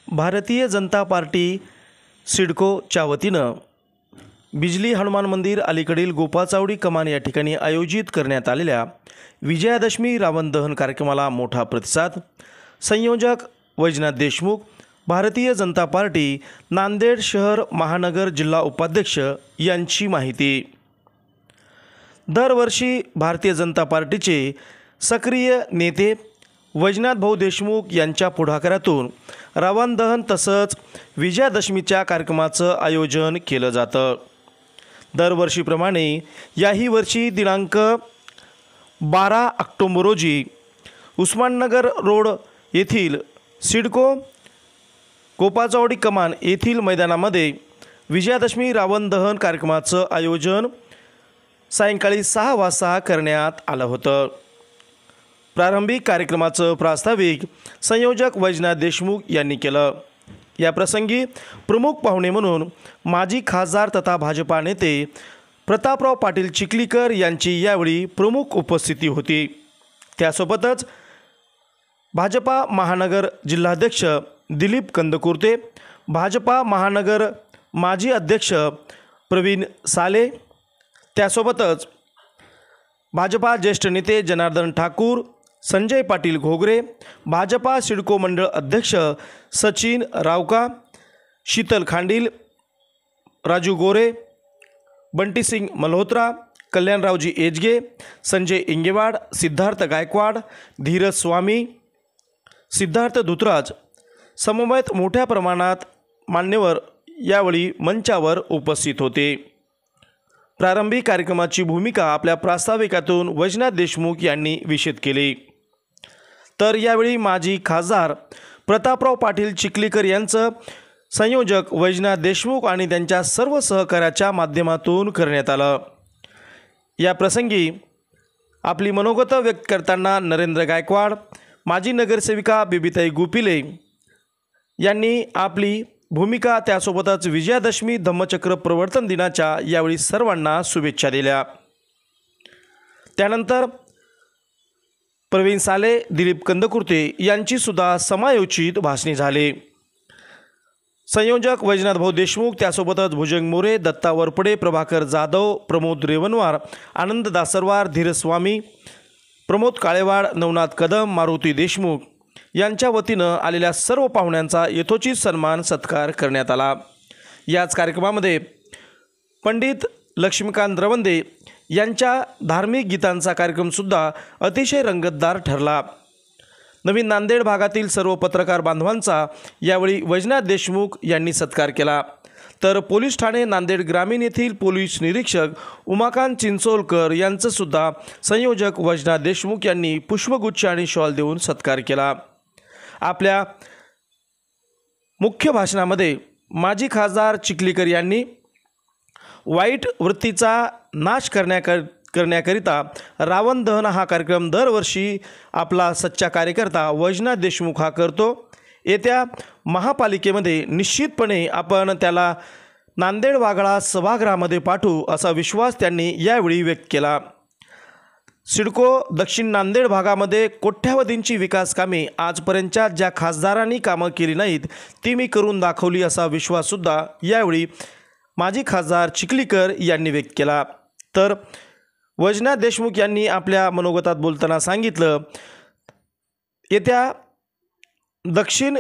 Bharatiya Janata party सिडकोच्या वतीनं बिजली हनुमान मंदिर अलीकडील गोपाचावडी कमान या ठिकाणी आयोजित करण्यात आलेल्या विजयादशमी रावण दहन कार्यक्रमाला मोठा प्रतिसाद। संयोजक वैजनाथ देशमुख, भारतीय जनता पार्टी नांदेड शहर महानगर जिल्हा उपाध्यक्ष यांची माहिती। दरवर्षी भारतीय जनता पार्टीचे सक्रिय नेते वैजनाथ भाऊ देशमुख यांच्या पुढाकारातून रावण दहन तसंच विजयादशमीच्या कार्यक्रमाचं आयोजन केलं जातं। दरवर्षीप्रमाणे याही वर्षी दिनांक 12 ऑक्टोबर रोजी उस्माननगर रोड येथील सिडको गोपाचावडी कमान येथील मैदानामध्ये विजयादशमी रावण दहन कार्यक्रमाचं आयोजन सायंकाळी 6 वाजता करण्यात आलं होतं। प्रारंभिक कार्यक्रमाचं प्रास्ताविक संयोजक वैजनाथ देशमुख यांनी केलं। या प्रसंगी प्रमुख पाहुणे म्हणून माजी खासदार तथा भाजपा नेते प्रतापराव पाटील चिखलीकर यांची यावेळी प्रमुख उपस्थिती होती। त्यासोबतच भाजपा महानगर जिल्हाध्यक्ष दिलीप कंदकुर्ते, भाजपा महानगर माजी अध्यक्ष प्रवीण साले, त्यासोबतच भाजपा ज्येष्ठ नेते जनार्दन ठाकूर, संजय पाटील घोगरे, भाजपा सिडको मंडळ अध्यक्ष सचिन रावका, शीतल खांडील, राजू गोरे, बंटीसिंग मल्होत्रा, कल्याणरावजी एजगे, संजय इंगेवाड, सिद्धार्थ गायकवाड, धीरज स्वामी, सिद्धार्थ धुतराज समवेत मोठ्या प्रमाणात मान्यवर यावेळी मंचावर उपस्थित होते। प्रारंभिक कार्यक्रमाची भूमिका आपल्या प्रास्ताविकातून वैजनाथ देशमुख यांनी विशद केली। तर यावेळी माजी खासदार प्रतापराव पाटील चिखलीकर यांचं संयोजक वैजनाथ देशमुख आणि त्यांच्या सर्व सहकार्याच्या माध्यमातून करण्यात आलं। या प्रसंगी आपली मनोगत व्यक्त करताना नरेंद्र गायकवाड, माजी नगरसेविका बेबीताई गुपिले यांनी आपली भूमिका, त्यासोबतच विजयादशमी धम्मचक्र प्रवर्तन दिनाच्या यावेळी सर्वांना शुभेच्छा दिल्या। त्यानंतर प्रवीण साले, दिलीप कंदकुर्ते यांची सुद्धा समायोजित भाषणे झाली। संयोजक वैजनाथ भाऊ देशमुख, त्यासोबतच भुजंग मोरे, दत्ता वरपडे, प्रभाकर जाधव, प्रमोद रेवनवार, आनंद दासरवार, धीरज स्वामी, प्रमोद काळेवाड, नवनाथ कदम, मारुती देशमुख यांच्या वतीनं आलेल्या सर्व पाहुण्यांचा यथोचित सन्मान सत्कार करण्यात आला। याच कार्यक्रमामध्ये पंडित लक्ष्मीकांत रवंदे यांच्या धार्मिक गीतांचा कार्यक्रमसुद्धा अतिशय रंगतदार ठरला। नवीन नांदेड भागातील सर्व पत्रकार बांधवांचा यावेळी वैजनाथ देशमुख यांनी सत्कार केला। तर पोलीस ठाणे नांदेड ग्रामीण येथील पोलीस निरीक्षक उमाकांत चिंचोलकर यांचं सुद्धा संयोजक वैजनाथ देशमुख यांनी पुष्पगुच्छ आणि शॉल देऊन सत्कार केला। आपल्या मुख्य भाषणामध्ये माजी खासदार चिखलीकर यांनी वाईट वृत्तीचा नाश करण्याकरिता रावण दहन हा कार्यक्रम दरवर्षी आपला सच्चा कार्यकर्ता वैजनाथ देशमुख हा करतो। येत्या महापालिकेमध्ये निश्चितपणे आपण त्याला नांदेड वाघळा सभागृहामध्ये पाठवू असा विश्वास त्यांनी यावेळी व्यक्त केला। सिडको दक्षिण नांदेड भागामध्ये कोट्यावधींची विकास कामे आजपर्यंतच्या ज्या खासदारांनी कामं केली नाहीत ती मी करून दाखवली असा विश्वाससुद्धा यावेळी माजी खासदार चिखलीकर यांनी व्यक्त केला। तर वैजनाथ देशमुख यांनी आपल्या मनोगतात बोलताना सांगितलं, येत्या दक्षिण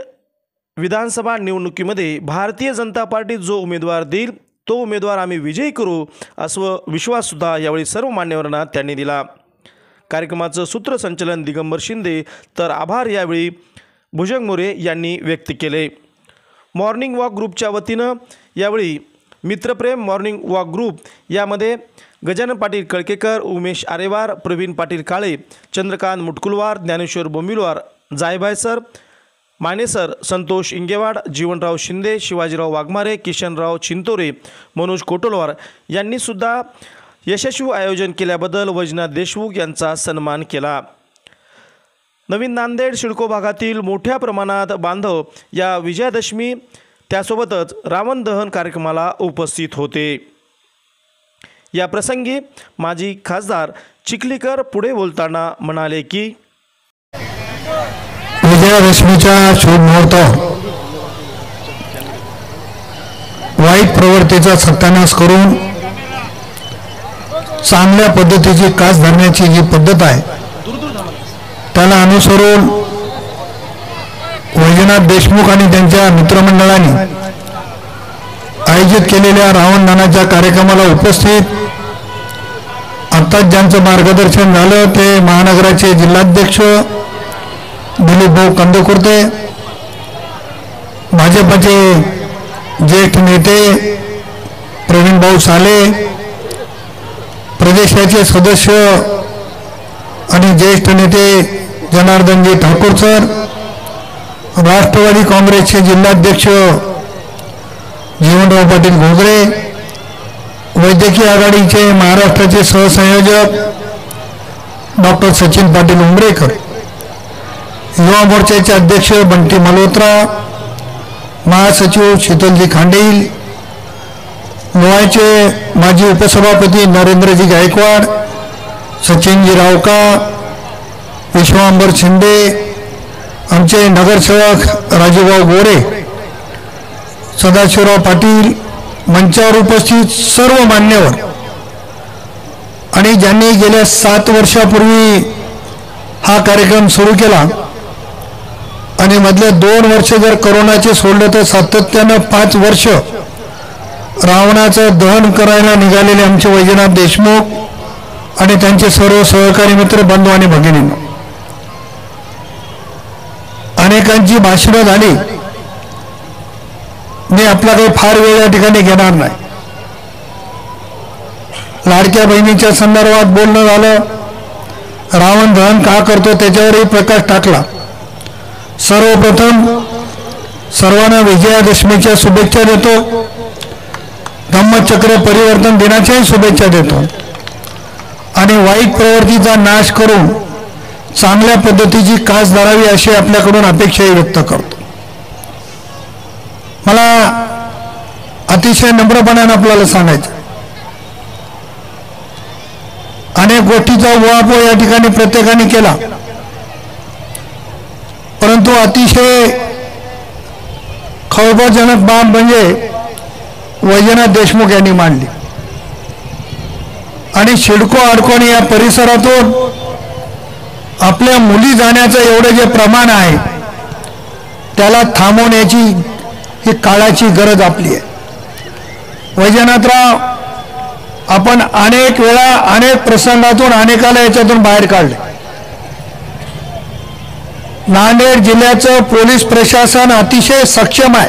विधानसभा निवडणुकीमध्ये भारतीय जनता पार्टी जो उमेदवार देईल तो उमेदवार आम्ही विजयी करू असा विश्वाससुद्धा यावेळी सर्व मान्यवरांना त्यांनी दिला। कार्यक्रमाचं सूत्रसंचालन दिगंबर शिंदे, तर आभार यावेळी भुजंग मोरे यांनी व्यक्त केले। मॉर्निंग वॉक ग्रुपच्या वतीनं यावेळी मित्रप्रेम मॉर्निंग वॉक ग्रुप यामध्ये गजानन पाटील कळकेकर, उमेश आरेवार, प्रवीण पाटील काळे, चंद्रकांत मुटकुलवार, ज्ञानेश्वर बोंबिलवार, जायभाय सर, मानेसर, संतोष इंगेवाड, जीवनराव शिंदे, शिवाजीराव वाघमारे, किशनराव चिंतोरे, मनोज कोटलवार यांनी सुद्धा यशस्वी आयोजन केल्याबद्दल वैजनाथ देशमुख यांचा सन्मान केला। नवीन नांदेड सिडको भागातील मोठ्या प्रमाणात बांधव या विजयादशमी त्यासोबतच रावण दहन कार्यक्रमाला उपस्थित होते। या प्रसंगी माजी खासदार चिखलीकर पुढे बोलताना म्हणाले की विजयादशमीच्या शुभ मुहूर्त वाईट प्रवृत्तीचा सत्यानाश करून चांगल्या पद्धतीची कास धरण्याची जी पद्धत आहे त्याला अनुसरून वैजनाथ देशमुख आणि त्यांच्या मित्रमंडळांनी आयोजित केलेल्या रावण दहनाच्या कार्यक्रमाला उपस्थित आत्ताच ज्यांचं मार्गदर्शन झालं ते महानगराचे जिल्हाध्यक्ष दिलीप भाऊ कंदकुर्ते, भाजपचे ज्येष्ठ नेते प्रवीण भाऊ साले, प्रदेशाचे सदस्य आणि ज्येष्ठ नेते जनार्दनजी ठाकूर सर, राष्ट्रवादी काँग्रेसचे जिल्हाध्यक्ष जीवनराव पाटील घोगरे, वैद्यकीय आघाडीचे महाराष्ट्राचे सहसंयोजक डॉक्टर सचिन पाटील उमरेकर, युवा मोर्चाचे अध्यक्ष बंटी मल्होत्रा, महासचिव शीतलजी खांडेल, लोहाचे माजी उपसभापती नरेंद्रजी गायकवाड, सचिनजी रावका, विश्वांबर शिंदे, आमचे नगरसेवक राजूभाऊ गोरे, सदाशिवराव पाटील, मंचावर उपस्थित सर्व मान्यवर आणि ज्यांनी गेल्या 7 वर्षापूर्वी हा कार्यक्रम सुरू केला आणि मधले 2 वर्ष जर कोरोनाचे सोडलं तर सातत्यानं 5 वर्ष रावणाचं दहन करायला निघालेले आमचे वैजनाथ देशमुख आणि त्यांचे सर्व सहकारी मित्र बंधू आणि भगिनींनो, अनेकांची भाषणं झाली. मी आपला काही फार वेळ या ठिकाणी घेणार नाही. लाडक्या बहिणीच्या संदर्भात बोलणं झालं, रावण दहन का करतो त्याच्यावरही प्रकाश टाकला. सर्वप्रथम सर्वांना विजयादशमीच्या शुभेच्छा देतो, धम्मचक्र परिवर्तन दिनाच्याही शुभेच्छा देतो आणि वाईट प्रवृत्तीचा नाश करून चांगल्या पद्धतीची कास धरावी अशी आपल्याकडून अपेक्षाही व्यक्त करतो. मला अतिशय नम्रपणाने आपल्याला सांगायचं, अनेक गोष्टीचा उहापोह या ठिकाणी प्रत्येकाने केला, परंतु अतिशय खळबळजनक बाब म्हणजे वैजनाथ देशमुख यांनी मांडली आणि शिडको अडकोणी या परिसरातून आपल्या मुली जाण्याचं एवढे जे प्रमाण आहे त्याला थांबवण्याची ही काळाची गरज आपली आहे. वैजनाथराव, आपण अनेक वेळा अनेक प्रसंगातून अनेकाला याच्यातून बाहेर काढले. नांदेड जिल्ह्याचं पोलीस प्रशासन अतिशय सक्षम आहे.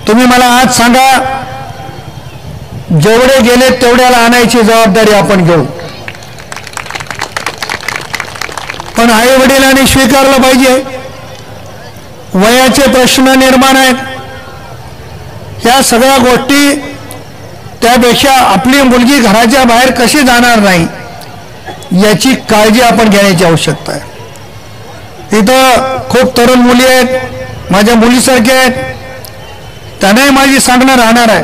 तुम्ही मला आज सांगा, जेवढे गेले तेवढ्याला आणायची जबाबदारी आपण घेऊ, पण आई वडिलांनी स्वीकारलं पाहिजे. वयाचे प्रश्न निर्माण आहेत, या सगळ्या गोष्टी, त्यापेक्षा आपली मुलगी घराच्या बाहेर कशी जाणार नाही याची काळजी आपण घेण्याची आवश्यकता आहे. इथं खूप तरुण मुली आहेत, माझ्या मुलीसारख्या आहेत, त्यांनाही माझी सांगणं राहणार आहे.